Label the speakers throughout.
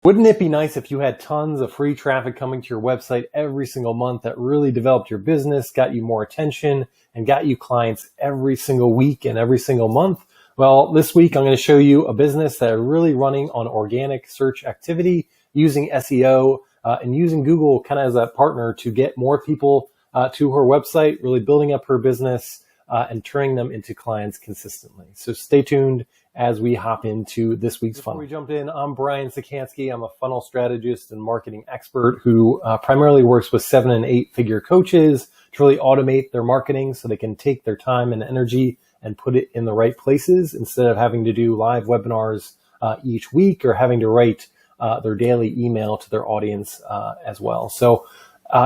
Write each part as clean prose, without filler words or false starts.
Speaker 1: Wouldn't it be nice if you had tons of free traffic coming to your website every single month that really developed your business, got you more attention, and got you clients every single week and every single month? Well, this week I'm going to show you a business that is really running on organic search activity, using SEO and using Google kind of as a partner to get more people to her website, really building up her business and turning them into clients consistently. So stay tuned as we hop into this week's funnel. Before we jump in, I'm Czekanski. I'm a funnel strategist and marketing expert who primarily works with 7- and 8-figure coaches to really automate their marketing so they can take their time and energy and put it in the right places instead of having to do live webinars each week or having to write their daily email to their audience as well. So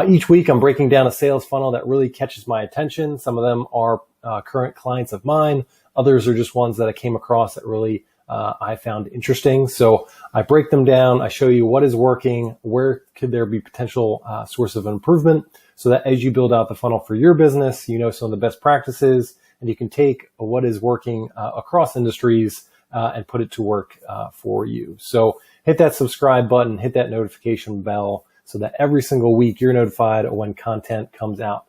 Speaker 1: each week I'm breaking down a sales funnel that really catches my attention. Some of them are current clients of mine. Others are just ones that I came across that really I found interesting. So I break them down. I show you what is working, where could there be potential source of improvement, so that as you build out the funnel for your business, you know some of the best practices, and you can take what is working across industries and put it to work for you. So hit that subscribe button, hit that notification bell, so that every single week you're notified when content comes out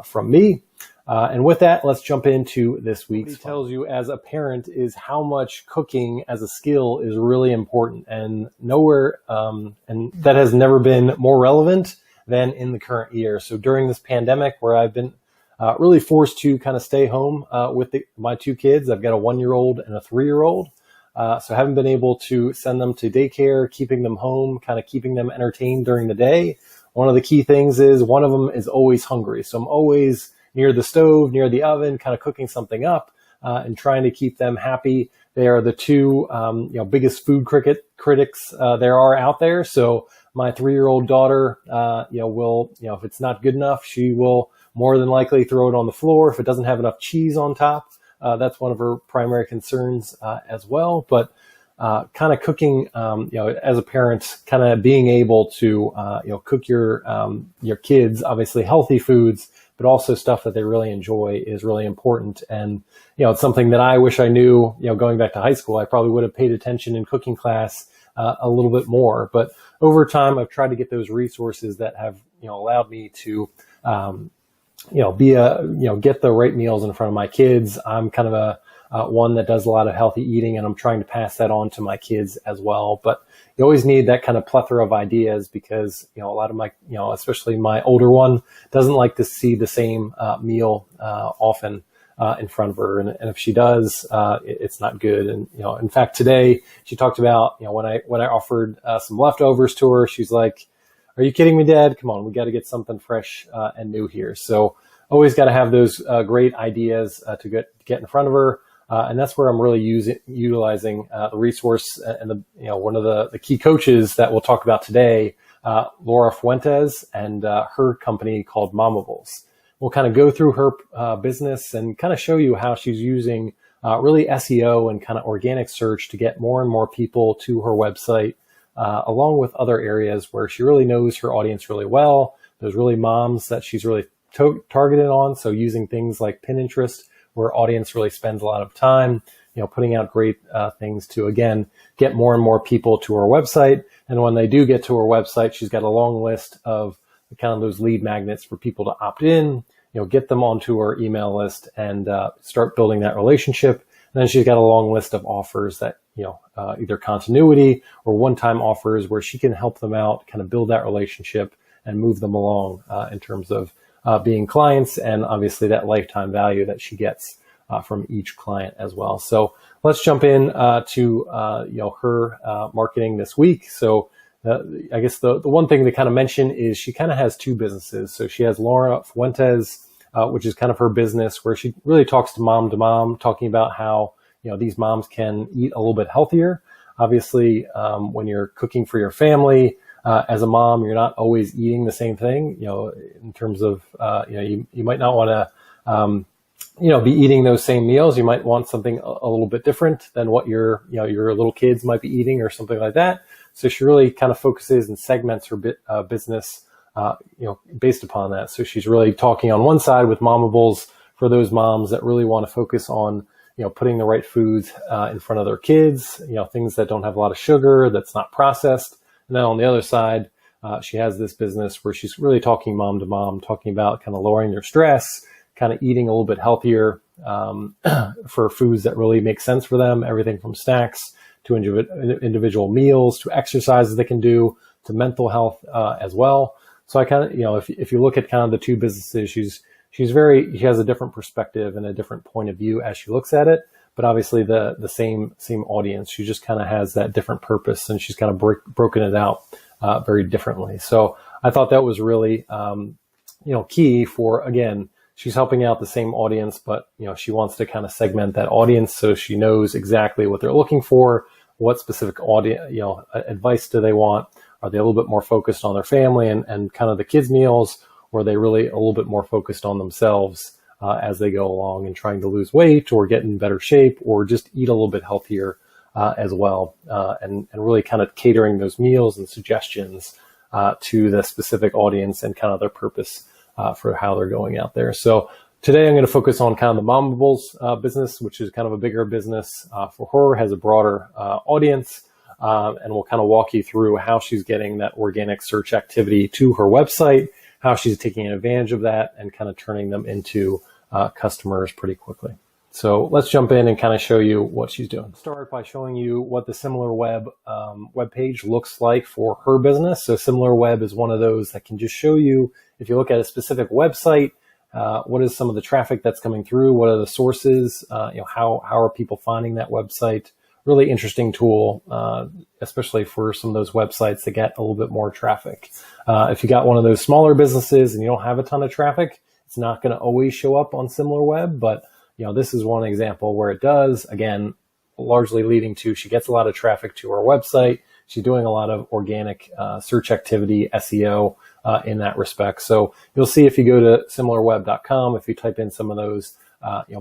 Speaker 1: from me. And with that, let's jump into this week's. What he tells you as a parent is how much cooking as a skill is really important, and nowhere, and that has never been more relevant than in the current year. So during this pandemic, where I've been really forced to kind of stay home with my 2 kids, I've got a 1-year-old and a 3-year-old. So I haven't been able to send them to daycare, keeping them home, kind of keeping them entertained during the day. One of the key things is one of them is always hungry. So I'm always near the stove, near the oven, kind of cooking something up and trying to keep them happy. They are the 2 biggest food critics there are out there. So my 3-year-old daughter, will, if it's not good enough, she will more than likely throw it on the floor. If it doesn't have enough cheese on top, that's one of her primary concerns as well. But kind of cooking, as a parent, kind of being able to, cook your kids, obviously healthy foods, but also stuff that they really enjoy is really important. And, it's something that I wish I knew, going back to high school. I probably would have paid attention in cooking class a little bit more. But over time, I've tried to get those resources that have, allowed me to, get the right meals in front of my kids. I'm kind of a one that does a lot of healthy eating, and I'm trying to pass that on to my kids as well. But you always need that kind of plethora of ideas because, a lot of my, especially my older one, doesn't like to see the same meal often in front of her. And if she does, it's not good. And, in fact, today she talked about, when I offered some leftovers to her, she's like, "Are you kidding me, Dad? Come on, we got to get something fresh and new here." So always got to have those great ideas to get in front of her. And that's where I'm really utilizing the resource and one of the key coaches that we'll talk about today, Laura Fuentes, and her company called Momables. We'll kind of go through her business and kind of show you how she's using really SEO and kind of organic search to get more and more people to her website, along with other areas where she really knows her audience really well. There's really moms that she's really targeted on. So using things like Pinterest, where audience really spends a lot of time, putting out great things to, again, get more and more people to her website. And when they do get to her website, she's got a long list of kind of those lead magnets for people to opt in, get them onto her email list and start building that relationship. And then she's got a long list of offers that, either continuity or one-time offers where she can help them out, kind of build that relationship and move them along in terms of being clients, and obviously that lifetime value that she gets from each client as well. So let's jump in to her marketing this week. So I guess the one thing to kind of mention is she kind of has 2 businesses. So she has Laura Fuentes, which is kind of her business where she really talks to mom, talking about how these moms can eat a little bit healthier. Obviously, when you're cooking for your family, as a mom, you're not always eating the same thing, in terms of, you might not want to, be eating those same meals. You might want something a little bit different than what your little kids might be eating or something like that. So she really kind of focuses and segments her business, based upon that. So she's really talking on one side with Momables for those moms that really want to focus on, putting the right foods in front of their kids, things that don't have a lot of sugar, that's not processed. And then on the other side, she has this business where she's really talking mom to mom, talking about kind of lowering their stress, kind of eating a little bit healthier for foods that really make sense for them, everything from snacks to individual meals, to exercises they can do, to mental health as well. So I kind of, if you look at kind of the two businesses, she has a different perspective and a different point of view as she looks at it, but obviously the same audience. She just kind of has that different purpose, and she's kind of broken it out very differently. So I thought that was really, key for, again, she's helping out the same audience, but, she wants to kind of segment that audience so she knows exactly what they're looking for, what specific audience, advice do they want? Are they a little bit more focused on their family and kind of the kids' meals, or are they really a little bit more focused on themselves as they go along and trying to lose weight or get in better shape or just eat a little bit healthier as well, and really kind of catering those meals and suggestions to the specific audience and kind of their purpose for how they're going out there. So today I'm going to focus on kind of the Momables business, which is kind of a bigger business for her, has a broader audience, and we'll kind of walk you through how she's getting that organic search activity to her website, how she's taking advantage of that and kind of turning them into customers pretty quickly. So let's jump in and kind of show you what she's doing. Start by showing you what the SimilarWeb web page looks like for her business. So SimilarWeb is one of those that can just show you, if you look at a specific website, what is some of the traffic that's coming through? What are the sources? How are people finding that website? Really interesting tool, especially for some of those websites that get a little bit more traffic. If you got one of those smaller businesses and you don't have a ton of traffic, it's not going to always show up on SimilarWeb, but this is one example where it does, again, largely leading to she gets a lot of traffic to her website. She's doing a lot of organic search activity, SEO in that respect. So you'll see if you go to similarweb.com, if you type in some of those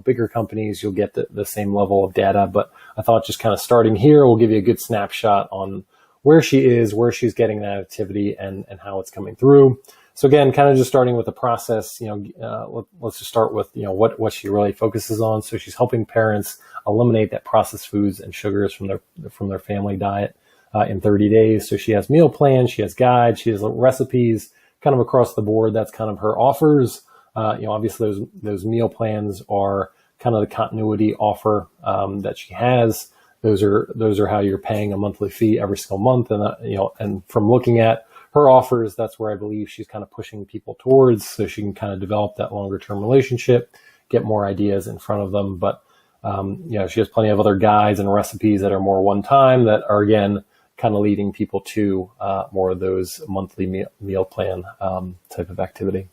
Speaker 1: bigger companies, you'll get the same level of data. But I thought just kind of starting here will give you a good snapshot on where she is, where she's getting that activity, and how it's coming through. So again, kind of just starting with the process, let's just start with, what she really focuses on. So she's helping parents eliminate that processed foods and sugars from their family diet in 30 days. So she has meal plans, she has guides, she has recipes kind of across the board. That's kind of her offers. Obviously those meal plans are kind of the continuity offer that she has. Those are how you're paying a monthly fee every single month. And, and from looking at her offers, that's where I believe she's kind of pushing people towards, so she can kind of develop that longer term relationship, get more ideas in front of them. But, she has plenty of other guides and recipes that are more one time that are, again, kind of leading people to more of those monthly meal plan type of activity.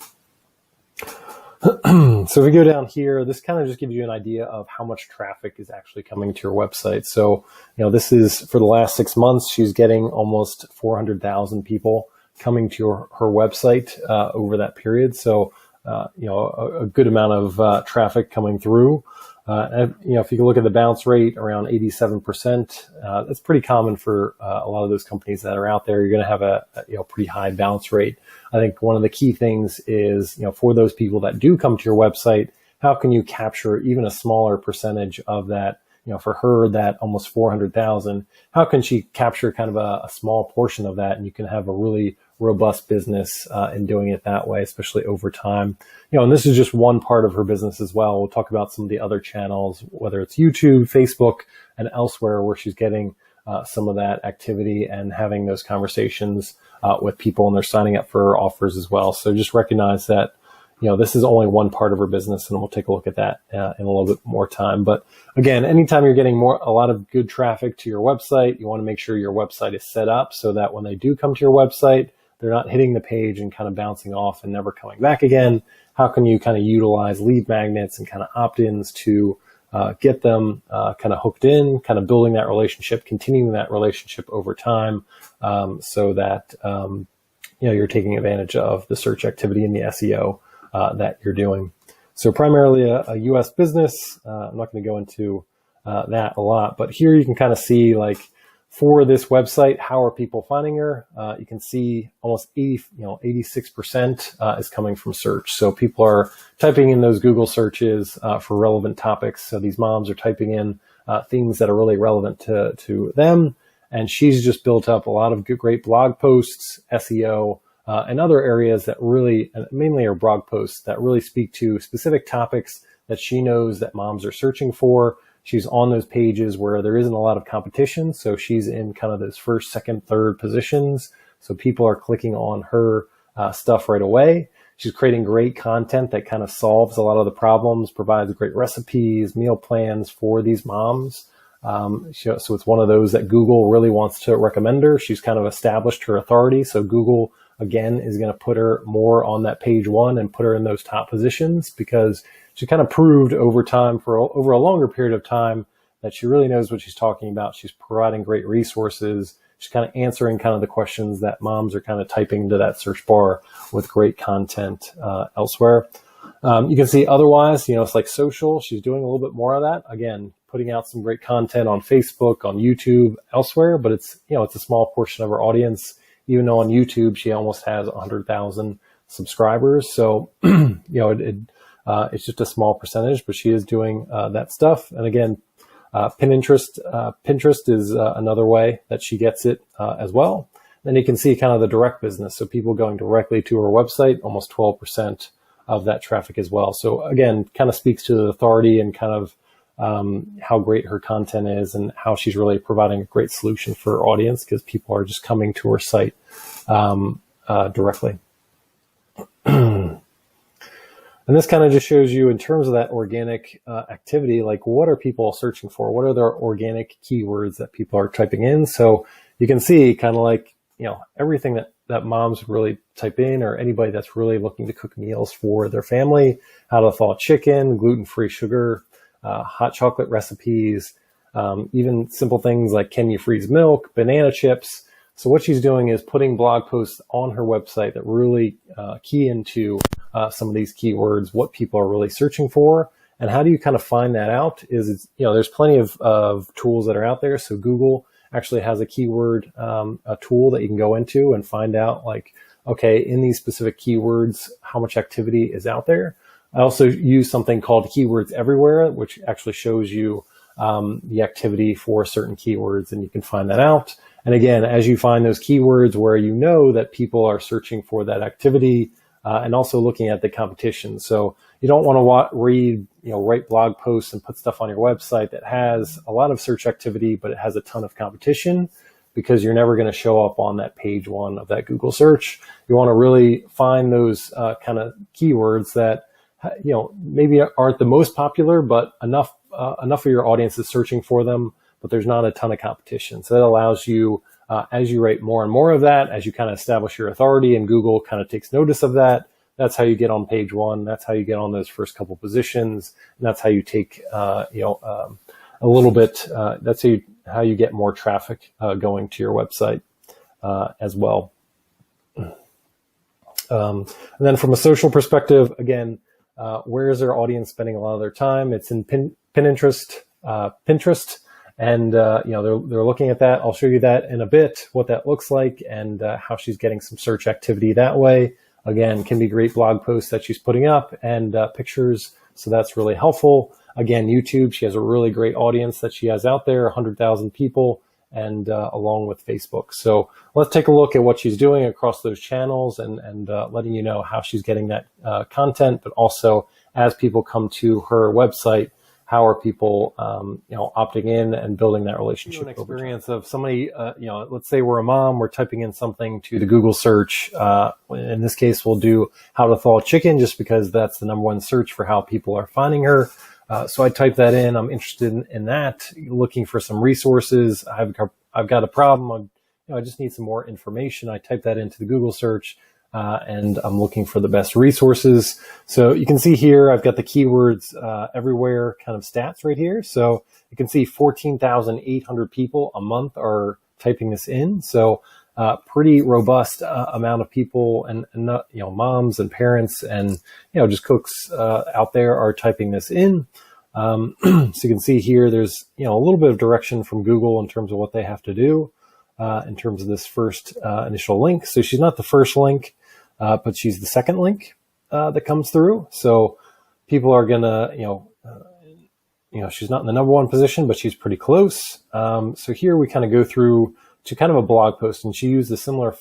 Speaker 1: So if we go down here, this kind of just gives you an idea of how much traffic is actually coming to your website. So, this is for the last 6 months, she's getting almost 400,000 people coming to her website over that period. So, a good amount of traffic coming through. If you can look at the bounce rate around 87%, that's pretty common for a lot of those companies that are out there. You're going to have a pretty high bounce rate. I think one of the key things is, for those people that do come to your website, how can you capture even a smaller percentage of that? For her, that almost 400,000, how can she capture kind of a small portion of that? And you can have a really robust business in doing it that way, especially over time. And this is just one part of her business as well. We'll talk about some of the other channels, whether it's YouTube, Facebook, and elsewhere, where she's getting some of that activity and having those conversations with people, and they're signing up for her offers as well. So just recognize that, this is only one part of her business, and we'll take a look at that in a little bit more time. But again, anytime you're getting a lot of good traffic to your website, you want to make sure your website is set up so that when they do come to your website, they're not hitting the page and kind of bouncing off and never coming back again. How can you kind of utilize lead magnets and kind of opt-ins to get them kind of hooked in, kind of building that relationship, continuing that relationship over time, so that you're taking advantage of the search activity and the SEO that you're doing. So primarily a US business. I'm not going to go into that a lot, but here you can kind of see, like, for this website, how are people finding her? You can see almost 86% is coming from search. So people are typing in those Google searches for relevant topics. So these moms are typing in things that are really relevant to them. And she's just built up a lot of great blog posts, SEO, and other areas that really, mainly are blog posts that really speak to specific topics that she knows that moms are searching for. She's on those pages where there isn't a lot of competition. So she's in kind of those first, second, third positions. So people are clicking on her stuff right away. She's creating great content that kind of solves a lot of the problems, provides great recipes, meal plans for these moms. So it's one of those that Google really wants to recommend her. She's kind of established her authority. So Google, again, is going to put her more on that page one and put her in those top positions because she kind of proved over time, for over a longer period of time, that she really knows what she's talking about. She's providing great resources. She's kind of answering kind of the questions that moms are kind of typing into that search bar with great content elsewhere. You can see otherwise, it's like social. She's doing a little bit more of that. Again, putting out some great content on Facebook, on YouTube, elsewhere, but it's a small portion of her audience. Even though on YouTube, she almost has 100,000 subscribers. So, it's just a small percentage, but she is doing that stuff. And again, Pinterest is another way that she gets it as well. Then you can see kind of the direct business. So people going directly to her website, almost 12% of that traffic as well. So again, kind of speaks to the authority and kind of how great her content is and how she's really providing a great solution for her audience because people are just coming to her site directly. And this kind of just shows you in terms of that organic activity, like what are people searching for? What are their organic keywords that people are typing in? So you can see kind of like, everything that moms really type in, or anybody that's really looking to cook meals for their family, how to thaw chicken, gluten-free sugar, hot chocolate recipes, even simple things like can you freeze milk, banana chips. So what she's doing is putting blog posts on her website that really key into some of these keywords, what people are really searching for. And how do you kind of find that out is, there's plenty of tools that are out there. So Google actually has a keyword a tool that you can go into and find out like, okay, in these specific keywords, how much activity is out there. I also use something called Keywords Everywhere, which actually shows you the activity for certain keywords, and you can find that out. And again, as you find those keywords where you know that people are searching for that activity, and also looking at the competition. So you don't want to write blog posts and put stuff on your website that has a lot of search activity, but it has a ton of competition, because you're never going to show up on that page one of that Google search. You want to really find those kind of keywords that, maybe aren't the most popular, but enough of your audience is searching for them, but there's not a ton of competition. So that allows you, as you write more and more of that, as you kind of establish your authority and Google kind of takes notice of that, that's how you get on page one. That's how you get on those first couple positions. And that's how you take, a little bit, that's how you get more traffic going to your website as well. And then from a social perspective, again, where is their audience spending a lot of their time? It's in Pinterest, and they're looking at that. I'll show you that in a bit, what that looks like, and how she's getting some search activity that way. Again, can be great blog posts that she's putting up and pictures, so that's really helpful. Again, YouTube, she has a really great audience that she has out there, 100,000 people, and along with Facebook. So let's take a look at what she's doing across those channels and letting you know how she's getting that content, but also as people come to her website, how are people, opting in and building that relationship? An experience of somebody, let's say we're a mom, we're typing in something to the Google search. In this case, we'll do how to thaw chicken, just because that's the #1 search for how people are finding her. So I type that in. I'm interested in that, looking for some resources. I've got a problem. I just need some more information. I type that into the Google search. And I'm looking for the best resources. So you can see here, I've got the keywords everywhere kind of stats right here. So you can see 14,800 people a month are typing this in. So pretty robust amount of people and moms and parents and, just cooks out there are typing this in. So you can see here, there's a little bit of direction from Google in terms of what they have to do in terms of this first initial link. So she's not the first link, but she's the second link that comes through. So people are gonna, she's not in the number one position, but she's pretty close. So here we kind of go through to kind of a blog post, and she used a similar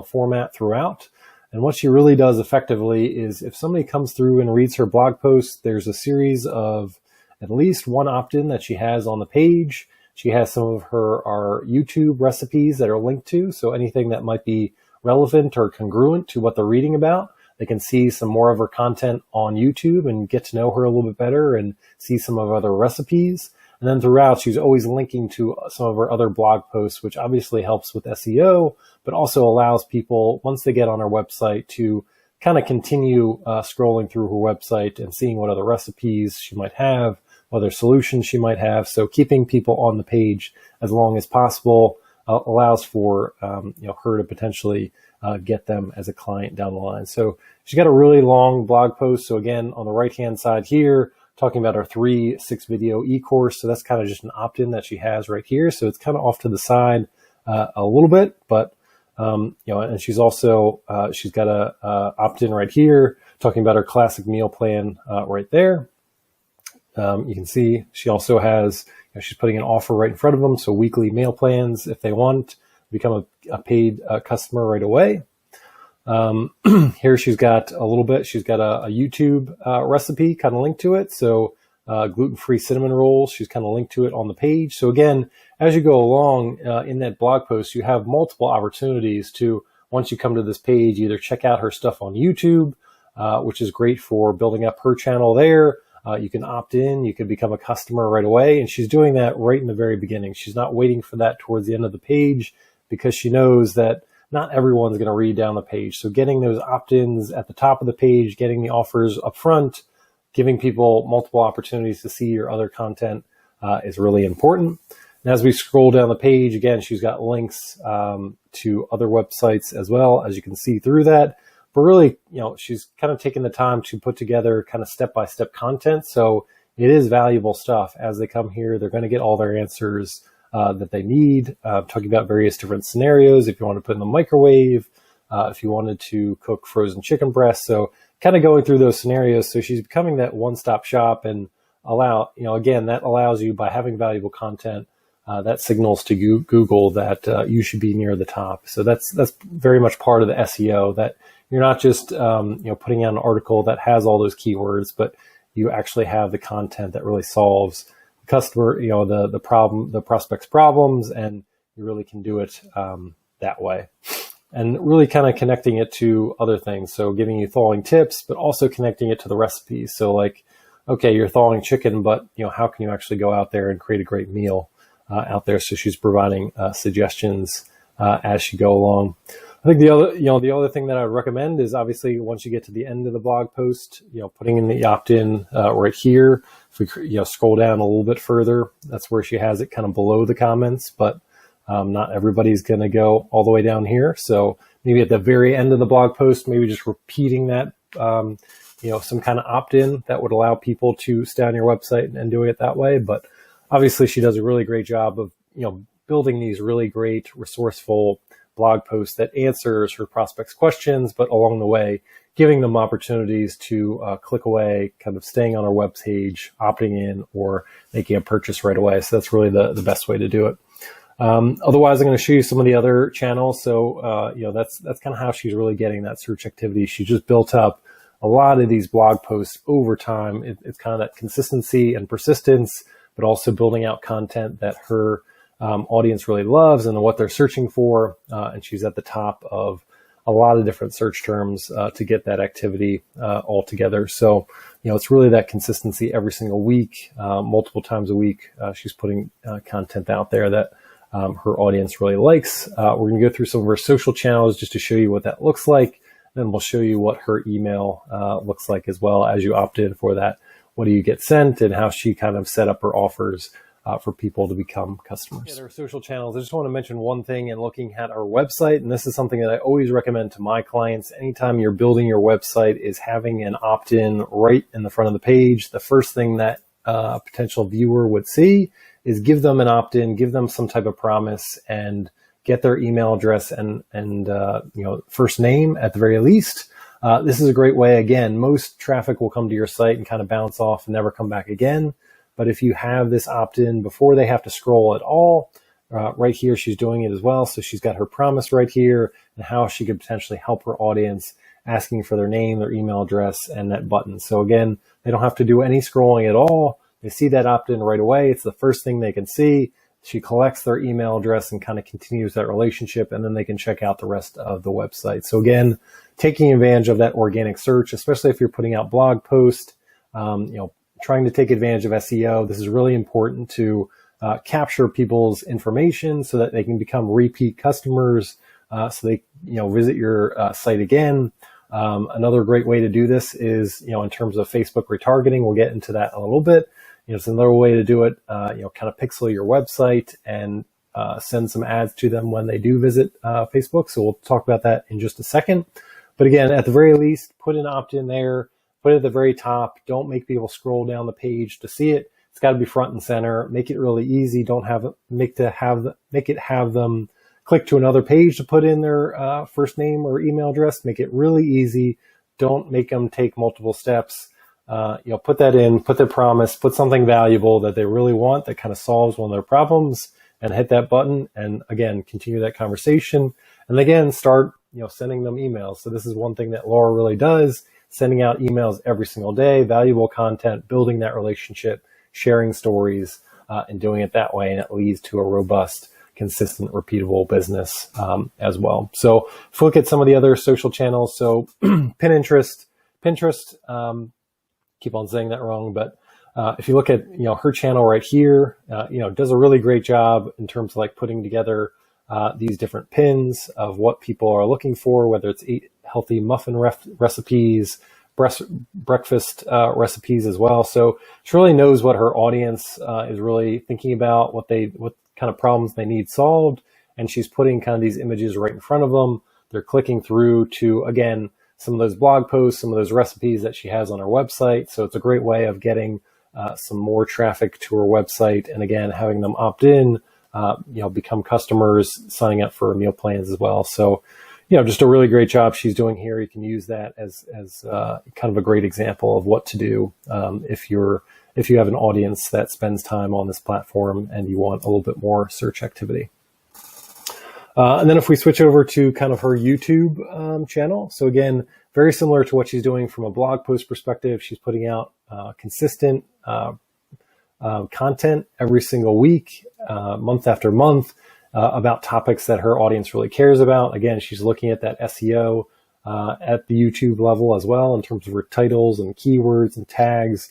Speaker 1: format throughout. And what she really does effectively is if somebody comes through and reads her blog post, there's a series of at least one opt-in that she has on the page. She has some of our YouTube recipes that are linked to. So anything that might be relevant or congruent to what they're reading about, they can see some more of her content on YouTube and get to know her a little bit better and see some of her other recipes. And then throughout, she's always linking to some of her other blog posts, which obviously helps with SEO, but also allows people, once they get on her website, to kind of continue scrolling through her website and seeing what other recipes she might have, other solutions she might have. So keeping people on the page as long as possible allows for her to potentially get them as a client down the line. So she's got a really long blog post. So again, on the right-hand side here, talking about our 3-6 video e-course. So that's kind of just an opt-in that she has right here. So it's kind of off to the side a little bit, but and she's also she's got a opt-in right here, talking about her classic meal plan right there. You can see she also has, she's putting an offer right in front of them. So weekly meal plans, if they want to become a paid customer right away. Here she's got a little bit, she's got a YouTube recipe kind of linked to it. So gluten-free cinnamon rolls, she's kind of linked to it on the page. So again, as you go along in that blog post, you have multiple opportunities to, once you come to this page, either check out her stuff on YouTube, which is great for building up her channel there. You can opt in, you can become a customer right away. And she's doing that right in the very beginning. She's not waiting for that towards the end of the page because she knows that not everyone's going to read down the page. So getting those opt-ins at the top of the page, getting the offers up front, giving people multiple opportunities to see your other content is really important. And as we scroll down the page, again, she's got links to other websites as well, as you can see through that. But really, she's kind of taken the time to put together kind of step-by-step content. So it is valuable stuff. As they come here, they're going to get all their answers that they need, talking about various different scenarios. If you want to put in the microwave, if you wanted to cook frozen chicken breasts. So kind of going through those scenarios. So she's becoming that one-stop shop, and again, that allows you, by having valuable content, that signals to Google that you should be near the top. So that's very much part of the SEO, that you're not just putting out an article that has all those keywords, but you actually have the content that really solves the customer, the prospect's problems, and you really can do it that way. And really kind of connecting it to other things. So giving you thawing tips, but also connecting it to the recipes. So like, okay, you're thawing chicken, but how can you actually go out there and create a great meal out there? So she's providing suggestions as you go along. I think the other thing that I would recommend is, obviously, once you get to the end of the blog post, putting in the opt-in right here. If we scroll down a little bit further, that's where she has it kind of below the comments, but not everybody's going to go all the way down here. So maybe at the very end of the blog post, maybe just repeating that, some kind of opt-in that would allow people to stay on your website and doing it that way. But obviously, she does a really great job of building these really great, resourceful blog post that answers her prospects' questions, but along the way, giving them opportunities to click away, kind of staying on our web page, opting in, or making a purchase right away. So that's really the best way to do it. Otherwise, I'm going to show you some of the other channels. So, that's kind of how she's really getting that search activity. She just built up a lot of these blog posts over time. It's kind of that consistency and persistence, but also building out content that her audience really loves and what they're searching for. And she's at the top of a lot of different search terms to get that activity all together. So, it's really that consistency every single week, multiple times a week. She's putting content out there that her audience really likes. We're going to go through some of her social channels just to show you what that looks like. Then we'll show you what her email looks like as well as you opt in for that. What do you get sent, and how she kind of set up her offers for people to become customers. At our social channels, I just want to mention one thing in looking at our website, and this is something that I always recommend to my clients. Anytime you're building your website, is having an opt-in right in the front of the page. The first thing that a potential viewer would see is give them an opt-in, give them some type of promise, and get their email address and first name at the very least. This is a great way. Again, most traffic will come to your site and kind of bounce off and never come back again. But if you have this opt-in before they have to scroll at all, right here, she's doing it as well. So she's got her promise right here and how she could potentially help her audience, asking for their name, their email address, and that button. So again, they don't have to do any scrolling at all. They see that opt-in right away. It's the first thing they can see. She collects their email address and kind of continues that relationship, and then they can check out the rest of the website. So again, taking advantage of that organic search, especially if you're putting out blog posts, trying to take advantage of SEO. This is really important to capture people's information so that they can become repeat customers, so they visit your site again. Another great way to do this is in terms of Facebook retargeting. We'll get into that a little bit. It's another way to do it. Kind of pixel your website and send some ads to them when they do visit Facebook. So we'll talk about that in just a second. But again, at the very least, put an opt-in there. Put it at the very top. Don't make people scroll down the page to see it. It's got to be front and center. Make it really easy. Don't make it have them click to another page to put in their first name or email address. Make it really easy. Don't make them take multiple steps. Put that in, put their promise, put something valuable that they really want that kind of solves one of their problems, and hit that button. And again, continue that conversation. And again, start, sending them emails. So this is one thing that Laura really does, sending out emails every single day, valuable content, building that relationship, sharing stories, and doing it that way. And it leads to a robust, consistent, repeatable business as well. So if we look at some of the other social channels, so Pinterest, keep on saying that wrong, but if you look at her channel right here, does a really great job in terms of like putting together these different pins of what people are looking for, whether it's healthy muffin recipes, breakfast recipes as well. So she really knows what her audience is really thinking about, what kind of problems they need solved, and she's putting kind of these images right in front of them. They're clicking through to, again, some of those blog posts, some of those recipes that she has on her website. So it's a great way of getting some more traffic to her website, and again, having them opt in, become customers, signing up for meal plans as well. So, just a really great job she's doing here. You can use that as kind of a great example of what to do if you have an audience that spends time on this platform and you want a little bit more search activity. And then if we switch over to kind of her YouTube channel, so again, very similar to what she's doing from a blog post perspective. She's putting out consistent content every single week, month after month, about topics that her audience really cares about. Again, she's looking at that SEO at the YouTube level as well in terms of her titles and keywords and tags.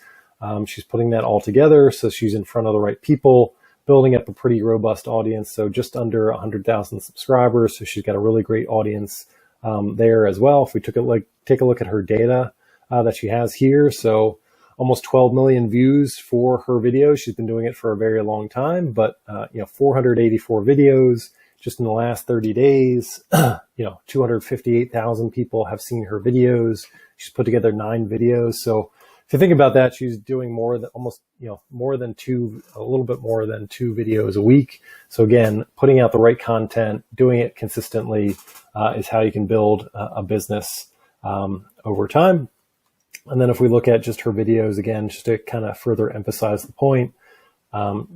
Speaker 1: She's putting that all together so she's in front of the right people, building up a pretty robust audience. So just under 100,000 subscribers. So she's got a really great audience there as well. If we take a look at her data that she has here, so almost 12 million views for her videos. She's been doing it for a very long time, but 484 videos just in the last 30 days. 258,000 people have seen her videos. She's put together 9 videos. So if you think about that, she's doing a little bit more than 2 videos a week. So again, putting out the right content, doing it consistently is how you can build a business over time. And then if we look at just her videos, again, just to kind of further emphasize the point,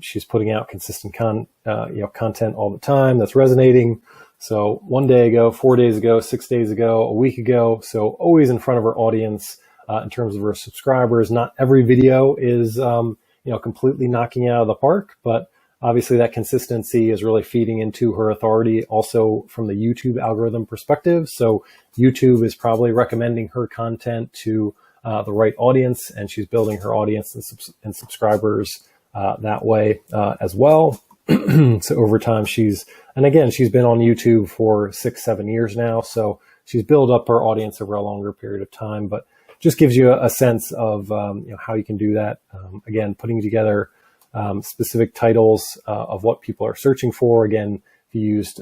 Speaker 1: she's putting out consistent content all the time that's resonating. So 1 day ago, 4 days ago, 6 days ago, a week ago. So always in front of her audience in terms of her subscribers. Not every video is completely knocking it out of the park, but obviously that consistency is really feeding into her authority also from the YouTube algorithm perspective. So YouTube is probably recommending her content to the right audience, and she's building her audience and subscribers that way as well. So over time, she's been on YouTube for 6-7 years now. So she's built up her audience over a longer period of time, but just gives you a sense of how you can do that. Again, putting together specific titles of what people are searching for. Again, if you used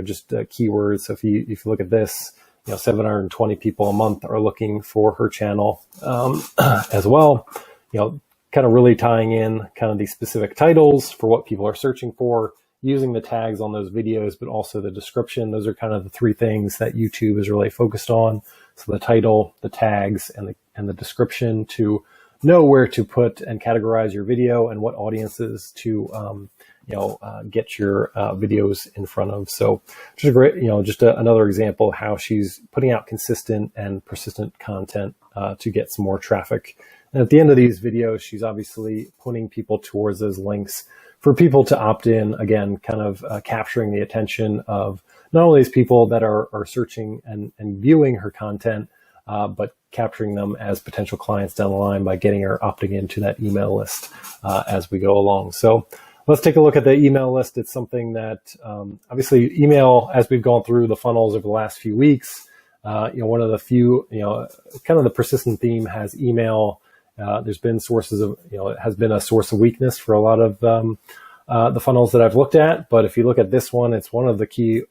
Speaker 1: just keywords. So if you look at this, 720 people a month are looking for her channel as well. kind of really tying in kind of these specific titles for what people are searching for, using the tags on those videos, but also the description. Those are kind of the three things that YouTube is really focused on. So the title, the tags, and the description to know where to put and categorize your video and what audiences to get your videos in front of. So just a great, another example of how she's putting out consistent and persistent content to get some more traffic. And at the end of these videos, she's obviously pointing people towards those links for people to opt in, again, kind of capturing the attention of not only these people that are searching and viewing her content, but capturing them as potential clients down the line by getting her opting into that email list as we go along. So let's take a look at the email list. It's something that obviously email, as we've gone through the funnels over the last few weeks, one of the few, kind of the persistent theme has email. There's been sources of, it has been a source of weakness for a lot of the funnels that I've looked at. But if you look at this one, it's one of the key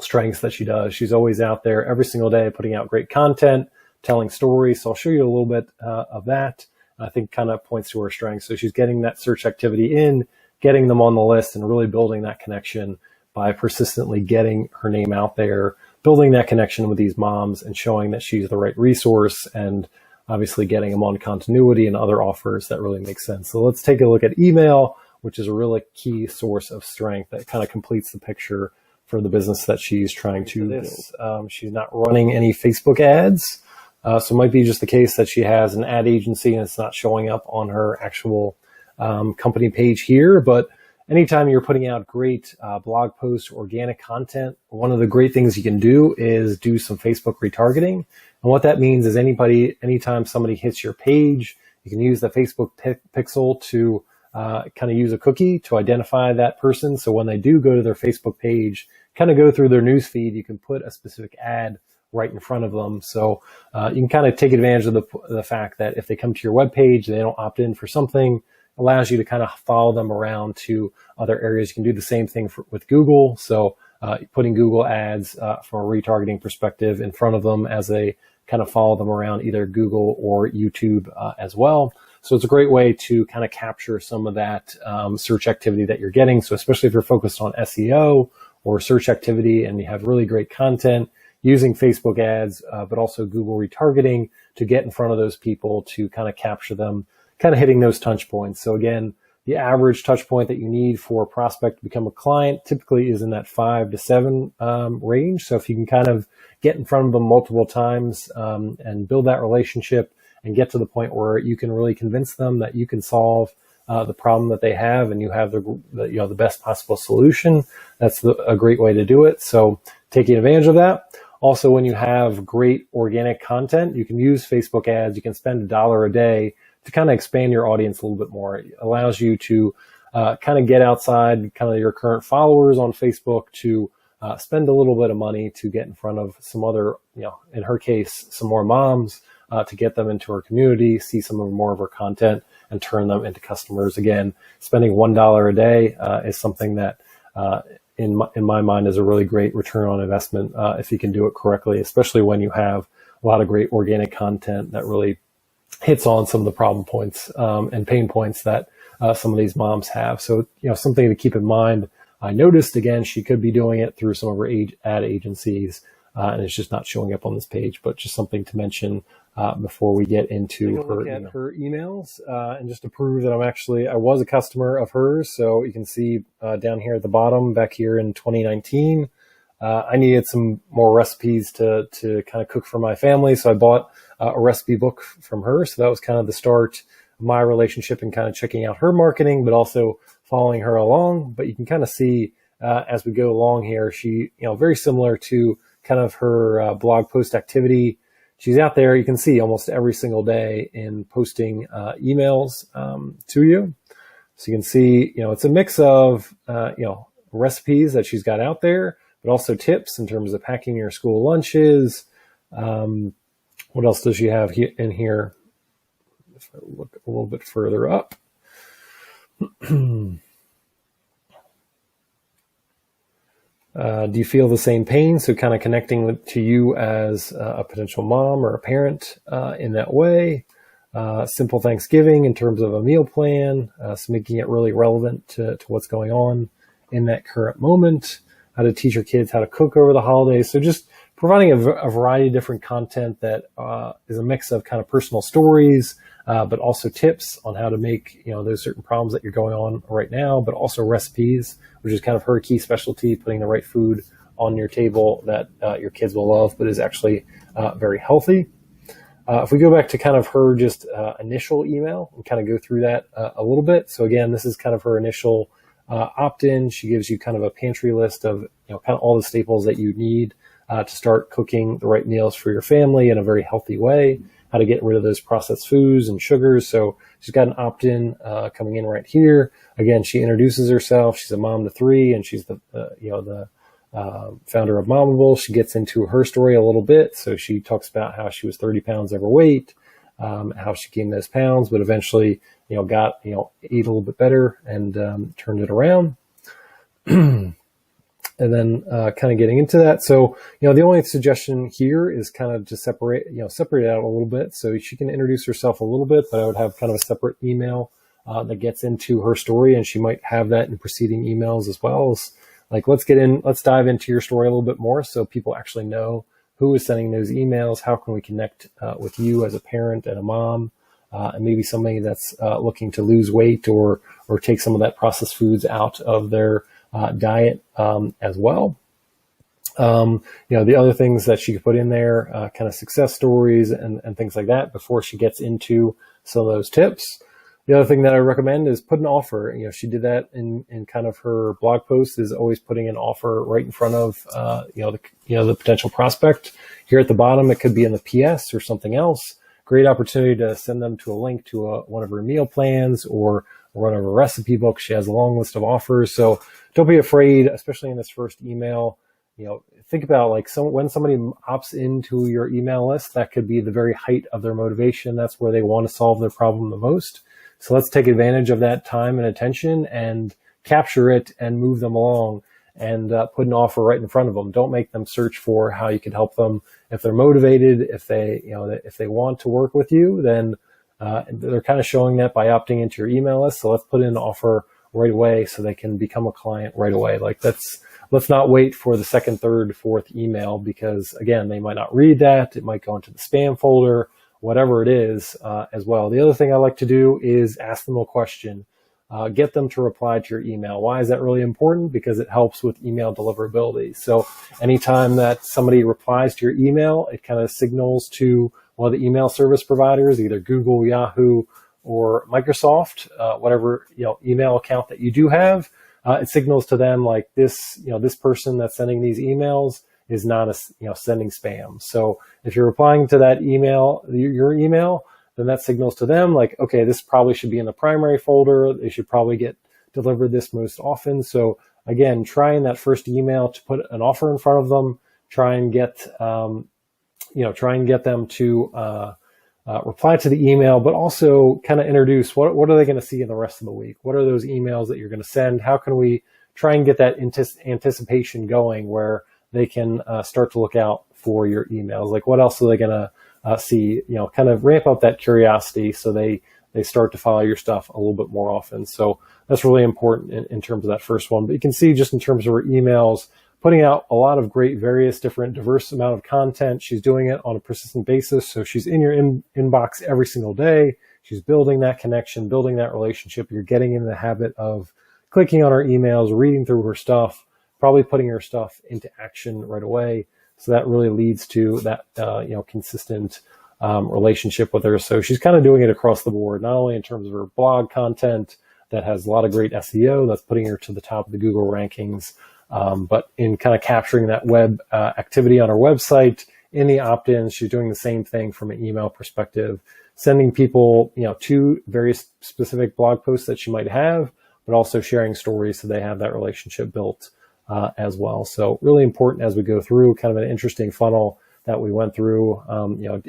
Speaker 1: strengths that she does. She's always out there every single day putting out great content, telling stories. So I'll show you a little bit of that. I think kind of points to her strengths. So she's getting that search activity in, getting them on the list, and really building that connection by persistently getting her name out there, building that connection with these moms and showing that she's the right resource, and obviously getting them on continuity and other offers that really make sense. So let's take a look at email, which is a really key source of strength that kind of completes the picture for the business that she's trying to build. She's not running any Facebook ads. So it might be just the case that she has an ad agency and it's not showing up on her actual company page here. But anytime you're putting out great blog posts, organic content, one of the great things you can do is do some Facebook retargeting. And what that means is anytime somebody hits your page, you can use the Facebook pixel to kind of use a cookie to identify that person. So when they do go to their Facebook page, kind of go through their news feed, you can put a specific ad right in front of them. So you can kind of take advantage of the fact that if they come to your web page, they don't opt in for something, allows you to kind of follow them around to other areas. You can do the same thing with Google. So putting Google ads from a retargeting perspective in front of them as they kind of follow them around either Google or YouTube as well. So it's a great way to kind of capture some of that search activity that you're getting. So especially if you're focused on SEO or search activity and you have really great content, using Facebook ads, but also Google retargeting to get in front of those people to kind of capture them, kind of hitting those touch points. So again, the average touch point that you need for a prospect to become a client typically is in that 5 to 7 range. So if you can kind of get in front of them multiple times and build that relationship and get to the point where you can really convince them that you can solve the problem that they have and you have the best possible solution, that's a great way to do it. So taking advantage of that. Also, when you have great organic content, you can use Facebook ads. You can spend $1 a day to kind of expand your audience a little bit more. It allows you to kind of get outside kind of your current followers on Facebook to spend a little bit of money to get in front of some other, in her case, some more moms to get them into her community, see some more of her content and turn them into customers. Again, spending $1 a day is something that in my mind is a really great return on investment if you can do it correctly, especially when you have a lot of great organic content that really hits on some of the problem points and pain points that some of these moms have. So, something to keep in mind. I noticed, again, she could be doing it through some of her ad agencies, and it's just not showing up on this page, but just something to mention before we get into her emails. And just to prove that I was a customer of hers. So you can see down here at the bottom, back here in 2019, I needed some more recipes to kind of cook for my family. So I bought a recipe book from her. So that was kind of the start of my relationship and kind of checking out her marketing, but also following her along. But you can kind of see as we go along here, she, very similar to kind of her blog post activity. She's out there, you can see almost every single day in posting emails to you. So you can see, it's a mix of, recipes that she's got out there, but also tips in terms of packing your school lunches. What else does she have in here? If I look a little bit further up. Do you feel the same pain? So kind of connecting to you as a potential mom or a parent in that way. simple Thanksgiving in terms of a meal plan, so making it really relevant to what's going on in that current moment, how to teach your kids how to cook over the holidays. So just providing a variety of different content that is a mix of kind of personal stories, but also tips on how to make, those certain problems that you're going on right now, but also recipes, which is kind of her key specialty, putting the right food on your table that your kids will love, but is actually very healthy. If we go back to kind of her just initial email and kind of go through that a little bit. So again, this is kind of her initial opt-in. She gives you kind of a pantry list of, kind of all the staples that you need to start cooking the right meals for your family in a very healthy way, how to get rid of those processed foods and sugars. So she's got an opt-in coming in right here. Again, she introduces herself. She's a mom to 3, and she's the founder of Momables. She gets into her story a little bit. So she talks about how she was 30 pounds overweight, how she gained those pounds, but eventually, ate a little bit better and turned it around. And then kind of getting into that. So, the only suggestion here is kind of to separate it out a little bit. So she can introduce herself a little bit, but I would have kind of a separate email that gets into her story, and she might have that in preceding emails as well. As like, let's dive into your story a little bit more so people actually know who is sending those emails. How can we connect with you as a parent and a mom, and maybe somebody that's looking to lose weight or take some of that processed foods out of their diet as well. The other things that she could put in there, kind of success stories and things like that before she gets into some of those tips. The other thing that I recommend is put an offer. She did that in kind of her blog post, is always putting an offer right in front of, the potential prospect. Here at the bottom, it could be in the PS or something else. Great opportunity to send them to a link to one of her meal plans or one of her recipe books. She has a long list of offers. So don't be afraid, especially in this first email. Think about when somebody opts into your email list, that could be the very height of their motivation. That's where they want to solve their problem the most. So let's take advantage of that time and attention and capture it and move them along and put an offer right in front of them. Don't make them search for how you could help them. If they're motivated, if they want to work with you, then they're kind of showing that by opting into your email list. So let's put in an offer right away so they can become a client right away. Let's not wait for the second, third, fourth email, because again, they might not read that. It might go into the spam folder, whatever it is, as well. The other thing I like to do is ask them a question. Get them to reply to your email. Why is that really important? Because it helps with email deliverability. So anytime that somebody replies to your email, it kind of signals to one of the email service providers, either Google, Yahoo, or Microsoft, whatever email account that you do have. It signals to them like this person that's sending these emails is not sending spam. So if you're replying to that email, your email, then that signals to them like, okay, this probably should be in the primary folder. They should probably get delivered this most often. So again, try in that first email to put an offer in front of them. Try and get them to reply to the email, but also kind of introduce what are they going to see in the rest of the week? What are those emails that you're going to send? How can we try and get that anticipation going where they can start to look out for your emails? Like, what else are they going to see? Kind of ramp up that curiosity so they start to follow your stuff a little bit more often. So that's really important in terms of that first one. But you can see just in terms of her emails, putting out a lot of great, various different, diverse amount of content. She's doing it on a persistent basis. So she's in your inbox every single day. She's building that connection, building that relationship. You're getting in the habit of clicking on her emails, reading through her stuff, probably putting her stuff into action right away. So that really leads to that, consistent relationship with her. So she's kind of doing it across the board, not only in terms of her blog content that has a lot of great SEO, that's putting her to the top of the Google rankings, but in kind of capturing that web activity on her website, in the opt-ins, she's doing the same thing from an email perspective, sending people, to various specific blog posts that she might have, but also sharing stories so they have that relationship built as well. So really important as we go through, kind of an interesting funnel that we went through.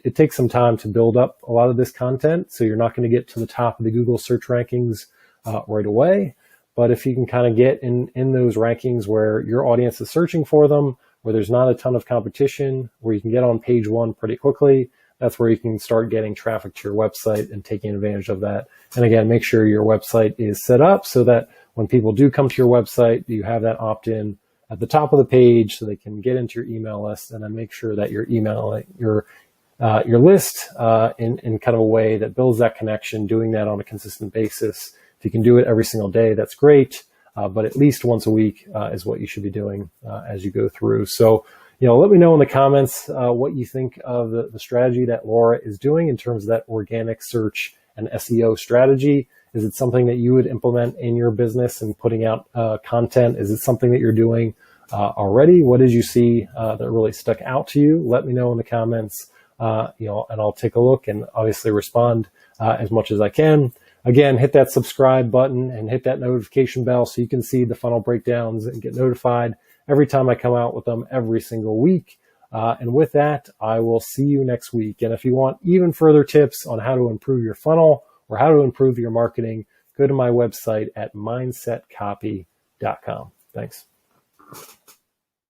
Speaker 1: It takes some time to build up a lot of this content, so you're not going to get to the top of the Google search rankings right away. But if you can kind of get in those rankings where your audience is searching for them, where there's not a ton of competition, where you can get on page one pretty quickly, that's where you can start getting traffic to your website and taking advantage of that. And again, make sure your website is set up so that when people do come to your website, you have that opt-in at the top of the page so they can get into your email list, and then make sure that you're emailing your list in kind of a way that builds that connection, doing that on a consistent basis. If you can do it every single day, that's great. But at least once a week is what you should be doing as you go through. So, let me know in the comments what you think of the strategy that Laura is doing in terms of that organic search and SEO strategy. Is it something that you would implement in your business and putting out content? Is it something that you're doing already? What did you see that really stuck out to you? Let me know in the comments, and I'll take a look and obviously respond as much as I can. Again, hit that subscribe button and hit that notification bell so you can see the funnel breakdowns and get notified every time I come out with them every single week. And with that, I will see you next week. And if you want even further tips on how to improve your funnel or how to improve your marketing, go to my website at mindsetcopy.com. Thanks.